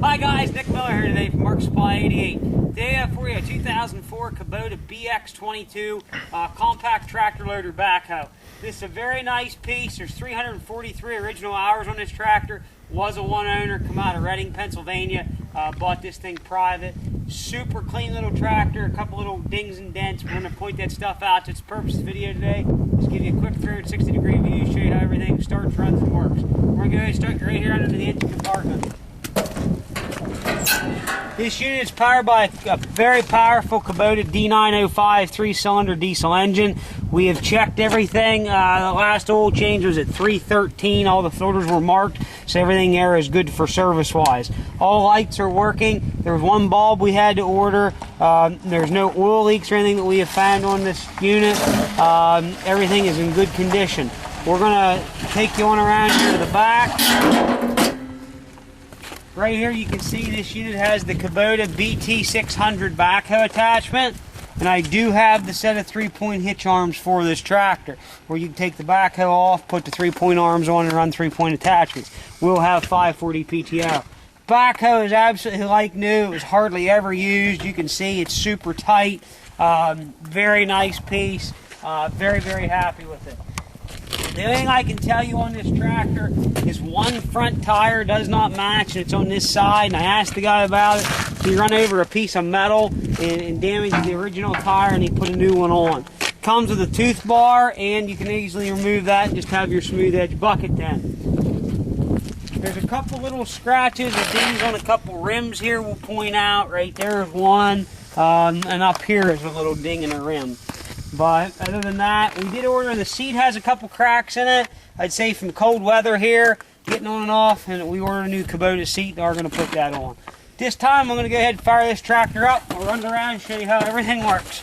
Hi guys, Nick Miller here today from Mark Supply 88. Today I have for you a 2004 Kubota BX22 compact tractor loader backhoe. This is a very nice piece. There's 343 original hours on this tractor. Was a one owner, come out of Reading, Pennsylvania. Bought this thing private. Super clean little tractor, a couple little dings and dents. We're going to point that stuff out. That's the purpose of the video today. Just give you a quick 360-degree view, show you how everything starts, runs, and works. We're going to go ahead and start right here under the engine compartment. This unit is powered by a very powerful Kubota D905 3-cylinder diesel engine. We have checked everything. The last oil change was at 313. All the filters were marked, so everything there is good for service-wise. All lights are working. There was one bulb we had to order. There's no oil leaks or anything that we have found on this unit. Everything is in good condition. We're going to take you on around here to the back. Right here you can see this unit has the Kubota BT600 backhoe attachment, and I do have the set of 3-point hitch arms for this tractor, where you can take the backhoe off, put the 3-point arms on, and run 3-point attachments. We'll have 540 PTO. Backhoe is absolutely like new. It was hardly ever used. You can see it's super tight. Very nice piece. Very, very happy with it. The only thing I can tell you on this tractor is one front tire does not match, and it's on this side, and I asked the guy about it. He run over a piece of metal and damaged the original tire, and he put a new one on. Comes with a tooth bar, and you can easily remove that and just have your smooth edge bucket then. There's a couple little scratches or dings on a couple rims here we'll point out. Right there is one, and up here is a little ding in a rim. But other than that, we did order, the seat has a couple cracks in it. I'd say from cold weather here, getting on and off, and we ordered a new Kubota seat, and we're going to put that on. This time, I'm going to go ahead and fire this tractor up. We'll run it around and show you how everything works.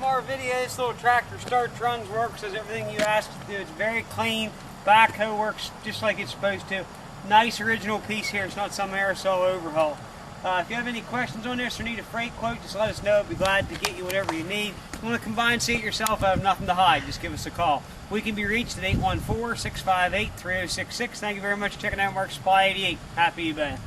our videos, this little tractor starts, runs, works, does everything you asked it to do. It's very clean. Backhoe works just like it's supposed to. Nice original piece here. It's not some aerosol overhaul. If you have any questions on this or need a freight quote, just let us know. We'll be glad to get you whatever you need. If you want to come by and see it yourself, I have nothing to hide. Just give us a call. We can be reached at 814-658-3066. Thank you very much for checking out Mark Supply 88. Happy eBay.